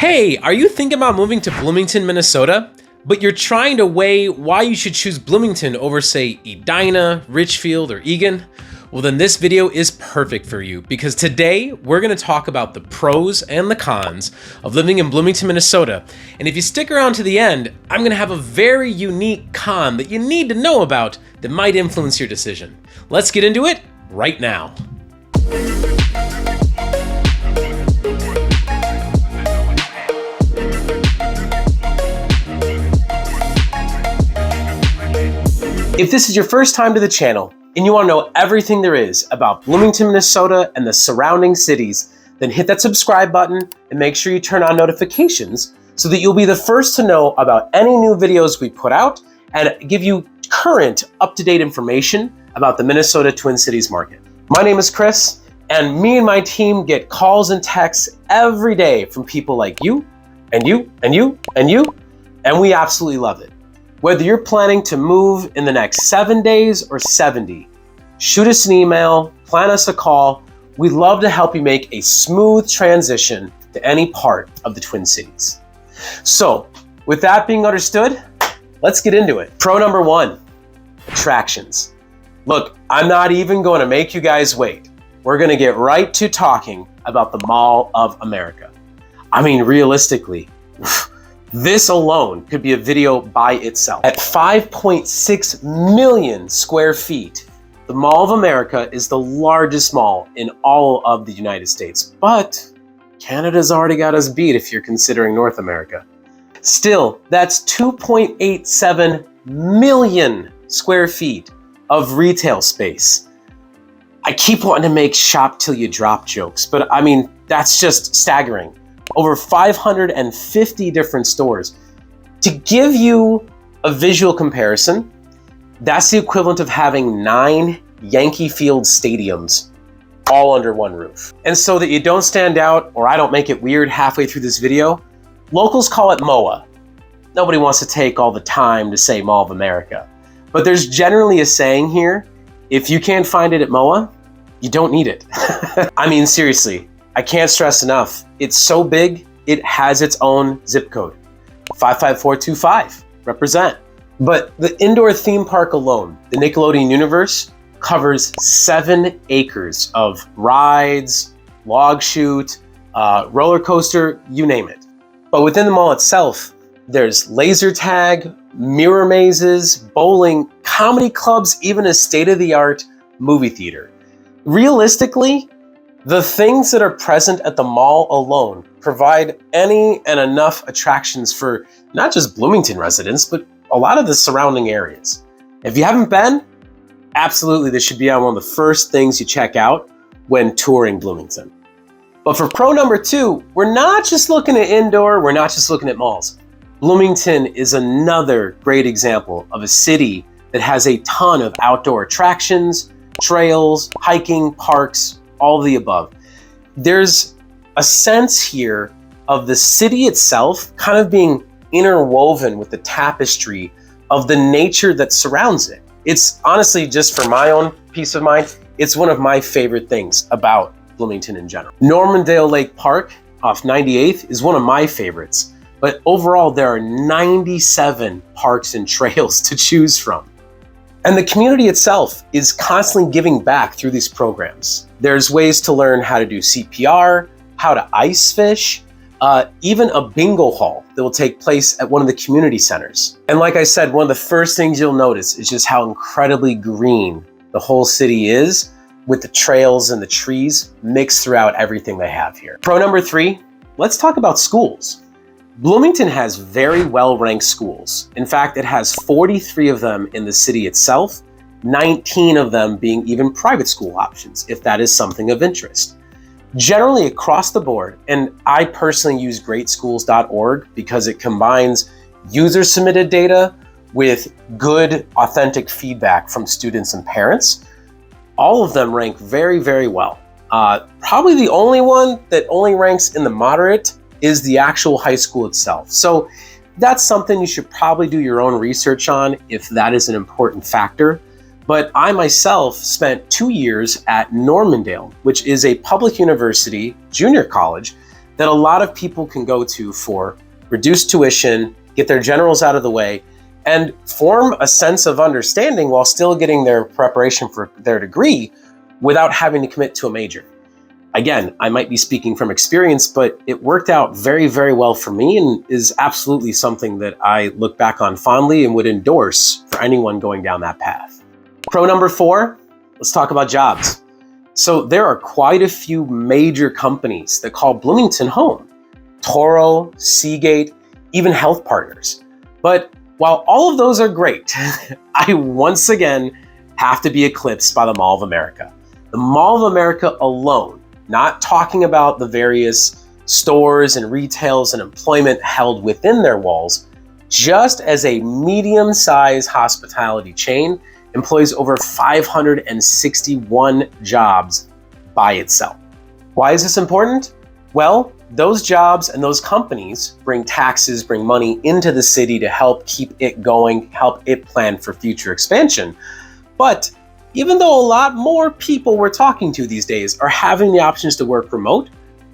Hey, are you thinking about moving to Bloomington, Minnesota? But you're trying to weigh why you should choose Bloomington over, say, Edina, Richfield, or Eagan? Well, then this video is perfect for you because today we're going to talk about the pros and the cons of living in Bloomington, Minnesota. And if you stick around to the end, I'm going to have a very unique con that you need to know about that might influence your decision. Let's get into it right now. If this is your first time to the channel and you want to know everything there is about Bloomington, Minnesota and the surrounding cities, then hit that subscribe button and make sure you turn on notifications so that you'll be the first to know about any new videos we put out and give you current up-to-date information about the Minnesota Twin Cities market. My name is Chris, and me and my team get calls and texts every day from people like you, and you, and you, and you, and we absolutely love it. Whether you're planning to move in the next 7 days or 70, shoot us an email, plan us a call. We'd love to help you make a smooth transition to any part of the Twin Cities. So, with that being understood, let's get into it. Pro number one, attractions. Look, I'm not even going to make you guys wait. We're going to get right to talking about the Mall of America. I mean, realistically, this alone could be a video by itself. At 5.6 million square feet, the Mall of America is the largest mall in all of the United States, but Canada's already got us beat if you're considering North America. Still, that's 2.87 million square feet of retail space. I keep wanting to make shop till you drop jokes, but I mean, that's just staggering. Over 550 different stores. To give you a visual comparison, that's the equivalent of having 9 Yankee Field stadiums all under one roof. And so that you don't stand out or I don't make it weird halfway through this video, locals call it MOA. Nobody wants to take all the time to say Mall of America. But there's generally a saying here, if you can't find it at MOA, you don't need it. I mean, seriously. I can't stress enough. It's so big, it has its own zip code. 55425, represent. But the indoor theme park alone, the Nickelodeon universe, covers 7 acres of rides, log chute, roller coaster, you name it. But within the mall itself, there's laser tag, mirror mazes, bowling, comedy clubs, even a state-of-the-art movie theater. Realistically, the things that are present at the mall alone provide any and enough attractions for not just Bloomington residents, but a lot of the surrounding areas. If you haven't been, absolutely this should be on one of the first things you check out when touring Bloomington. But for pro number 2, we're not just looking at indoor, we're not just looking at malls. Bloomington is another great example of a city that has a ton of outdoor attractions, trails, hiking, parks, all of the above. There's a sense here of the city itself kind of being interwoven with the tapestry of the nature that surrounds it. It's honestly, just for my own peace of mind, it's one of my favorite things about Bloomington in general. Normandale Lake Park off 98th is one of my favorites, but overall there are 97 parks and trails to choose from. And the community itself is constantly giving back through these programs. There's ways to learn how to do CPR, how to ice fish, even a bingo hall that will take place at one of the community centers. And like I said, one of the first things you'll notice is just how incredibly green the whole city is with the trails and the trees mixed throughout everything they have here. Pro number 3, let's talk about schools. Bloomington has very well-ranked schools. In fact, it has 43 of them in the city itself, 19 of them being even private school options, if that is something of interest. Generally across the board, and I personally use greatschools.org because it combines user-submitted data with good, authentic feedback from students and parents. All of them rank very, very well. Probably the only one that only ranks in the moderate is the actual high school itself. So that's something you should probably do your own research on if that is an important factor. But I myself spent 2 years at Normandale, which is a public university junior college that a lot of people can go to for reduced tuition, get their generals out of the way, and form a sense of understanding while still getting their preparation for their degree without having to commit to a major. Again, I might be speaking from experience, but it worked out very, very well for me and is absolutely something that I look back on fondly and would endorse for anyone going down that path. Pro number 4, let's talk about jobs. So there are quite a few major companies that call Bloomington home. Toro, Seagate, even Health Partners. But while all of those are great, I once again have to be eclipsed by the Mall of America. The Mall of America alone, not talking about the various stores and retails and employment held within their walls, just as a medium-sized hospitality chain, employs over 561 jobs by itself. Why is this important? Well, those jobs and those companies bring taxes, bring money into the city to help keep it going, help it plan for future expansion. But even though a lot more people we're talking to these days are having the options to work remote,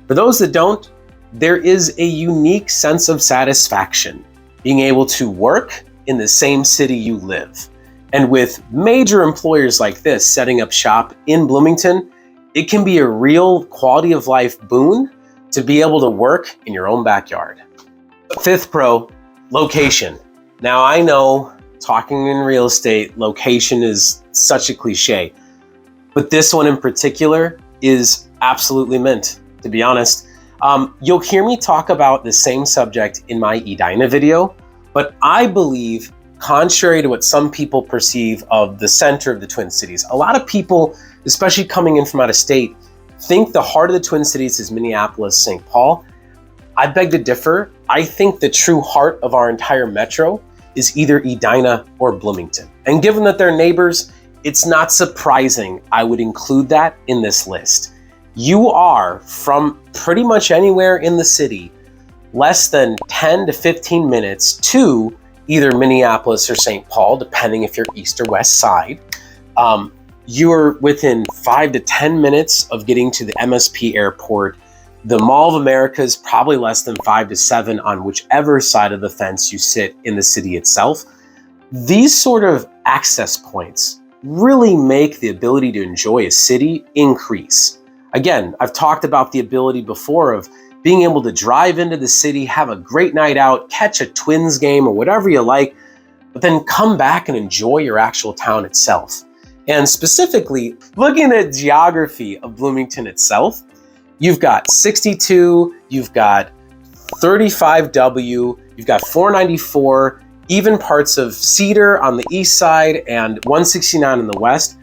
for those that don't, there is a unique sense of satisfaction being able to work in the same city you live. And with major employers like this setting up shop in Bloomington, it can be a real quality of life boon to be able to work in your own backyard. 5th pro, location. Now I know talking in real estate, location is such a cliche, but this one in particular is absolutely mint, to be honest. You'll hear me talk about the same subject in my Edina video, but I believe, contrary to what some people perceive of the center of the Twin Cities, a lot of people, especially coming in from out of state, think the heart of the Twin Cities is Minneapolis, St. Paul. I beg to differ. I think the true heart of our entire metro is either Edina or Bloomington. And given that they're neighbors, it's not surprising I would include that in this list. You are, from pretty much anywhere in the city, less than 10 to 15 minutes to either Minneapolis or St. Paul, depending if you're east or west side. You're within 5 to 10 minutes of getting to the MSP airport. The Mall of America is probably less than 5 to 7 on whichever side of the fence you sit in the city itself. These sort of access points really make the ability to enjoy a city increase. Again, I've talked about the ability before of being able to drive into the city, have a great night out, catch a Twins game or whatever you like, but then come back and enjoy your actual town itself. And specifically, looking at geography of Bloomington itself, you've got 62, you've got 35W, you've got 494, even parts of Cedar on the east side and 169 in the west.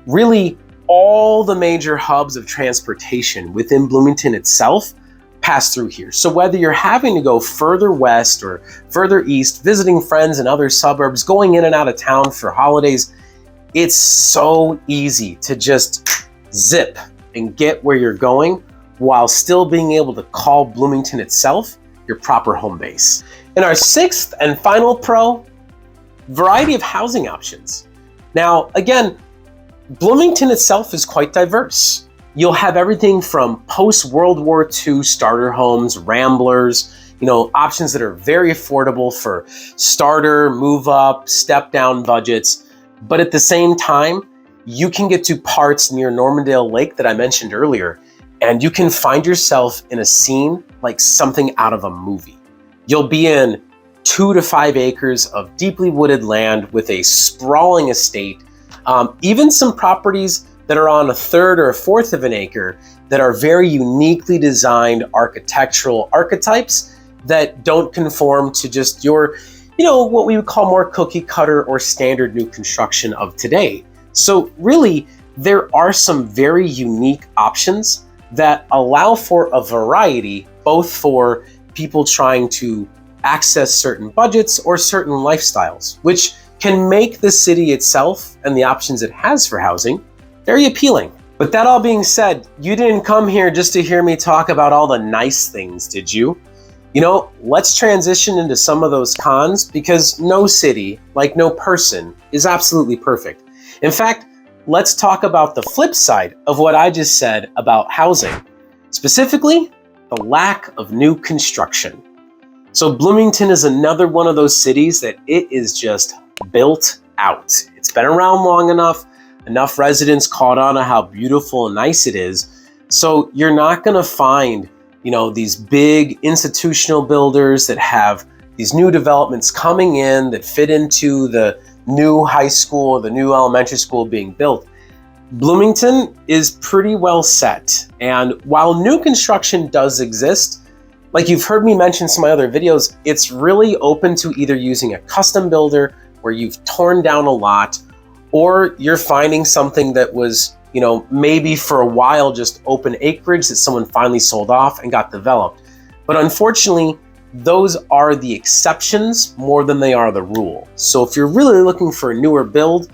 Really, all the major hubs of transportation within Bloomington itself pass through here. So whether you're having to go further west or further east, visiting friends in other suburbs, going in and out of town for holidays, it's so easy to just zip and get where you're going while still being able to call Bloomington itself your proper home base. And our 6th and final pro, variety of housing options. Now, again, Bloomington itself is quite diverse. You'll have everything from post-World War II starter homes, ramblers, options that are very affordable for starter, move up, step down budgets. But at the same time, you can get to parts near Normandale Lake that I mentioned earlier, and you can find yourself in a scene like something out of a movie. You'll be in 2 to 5 acres of deeply wooded land with a sprawling estate, even some properties that are on 1/3 or 1/4 of an acre that are very uniquely designed architectural archetypes that don't conform to just your what we would call more cookie cutter or standard new construction of today. So really, there are some very unique options that allow for a variety, both for people trying to access certain budgets or certain lifestyles, which can make the city itself and the options it has for housing very appealing. With that all being said, you didn't come here just to hear me talk about all the nice things, did you? Let's transition into some of those cons, because no city, like no person, is absolutely perfect. In fact, let's talk about the flip side of what I just said about housing. Specifically, the lack of new construction. So Bloomington is another one of those cities that it is just built out. It's been around long enough residents caught on to how beautiful and nice it is. So you're not gonna find, these big institutional builders that have these new developments coming in that fit into the new high school or the new elementary school being built. Bloomington is pretty well set. And while new construction does exist, like you've heard me mention some of my other videos, it's really open to either using a custom builder where you've torn down a lot, or you're finding something that was, maybe for a while just open acreage that someone finally sold off and got developed. But unfortunately, those are the exceptions more than they are the rule. So if you're really looking for a newer build,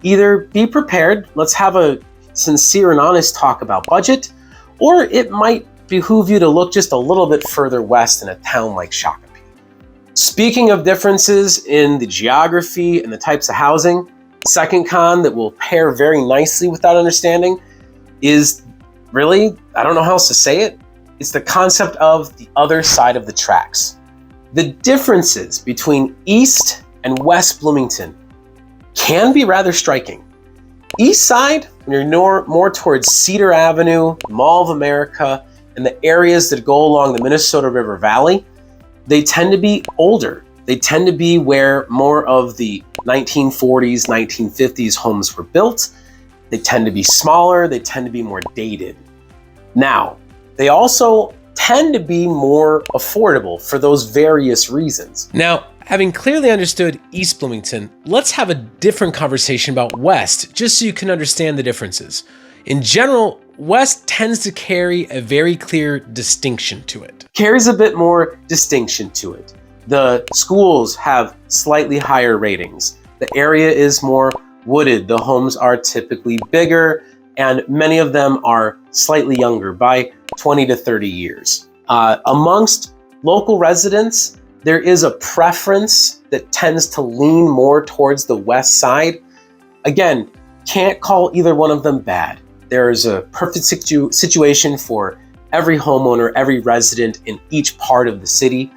either be prepared, let's have a sincere and honest talk about budget, or it might behoove you to look just a little bit further west in a town like Shakopee. Speaking of differences in the geography and the types of housing, second con that will pair very nicely with that understanding is really, I don't know how else to say it, it's the concept of the other side of the tracks. The differences between East and West Bloomington can be rather striking. East side, when you're more towards Cedar Avenue, Mall of America, and the areas that go along the Minnesota River Valley, they tend to be older. They tend to be where more of the 1940s, 1950s homes were built. They tend to be smaller, they tend to be more dated. Now, they also tend to be more affordable for those various reasons. Now, having clearly understood East Bloomington, let's have a different conversation about West, just so you can understand the differences. In general, West tends to carry a very clear distinction to it. Carries a bit more distinction to it. The schools have slightly higher ratings. The area is more wooded. The homes are typically bigger, and many of them are slightly younger by 20 to 30 years. Amongst local residents, there is a preference that tends to lean more towards the west side. Again, can't call either one of them bad. There's a perfect situation for every homeowner, every resident in each part of the city.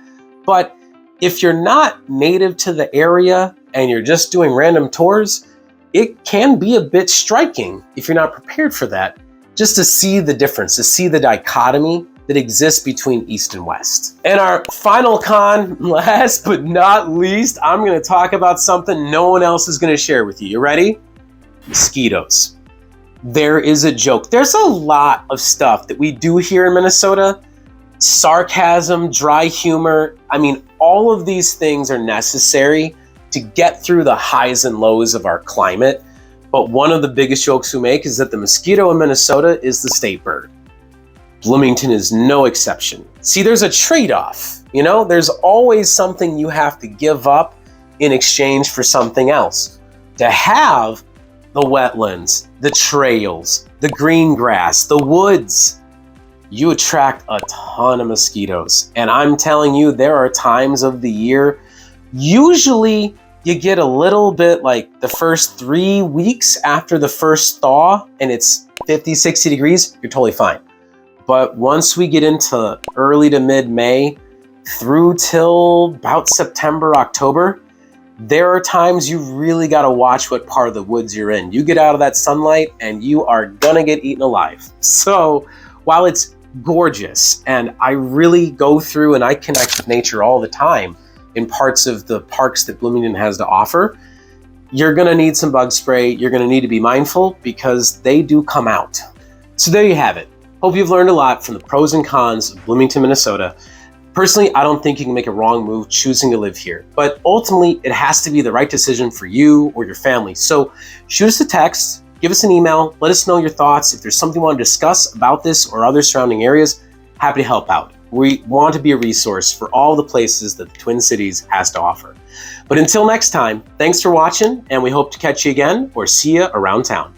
But if you're not native to the area and you're just doing random tours, it can be a bit striking if you're not prepared for that, just to see the difference, to see the dichotomy that exists between East and West. And our final con, last but not least, I'm gonna talk about something no one else is gonna share with you. You ready? Mosquitoes. There is a joke. There's a lot of stuff that we do here in Minnesota. Sarcasm, dry humor. I mean, all of these things are necessary to get through the highs and lows of our climate. But one of the biggest jokes we make is that the mosquito in Minnesota is the state bird. Bloomington is no exception. See, there's a trade-off. There's always something you have to give up in exchange for something else. To have the wetlands, the trails, the green grass, the woods, you attract a ton of mosquitoes. And I'm telling you, there are times of the year, usually you get a little bit like the first 3 weeks after the first thaw and it's 50, 60 degrees, you're totally fine. But once we get into early to mid-May through till about September, October, there are times you really got to watch what part of the woods you're in. You get out of that sunlight and you are gonna get eaten alive. So while it's gorgeous and I really go through and I connect with nature all the time in parts of the parks that Bloomington has to offer, you're gonna need some bug spray. You're gonna need to be mindful because they do come out. So there you have it. Hope you've learned a lot from the pros and cons of Bloomington, Minnesota. Personally, I don't think you can make a wrong move choosing to live here, but ultimately it has to be the right decision for you or your family. So shoot us a text, give us an email, let us know your thoughts. If there's something you want to discuss about this or other surrounding areas, happy to help out. We want to be a resource for all the places that the Twin Cities has to offer. But until next time, thanks for watching, and we hope to catch you again or see you around town.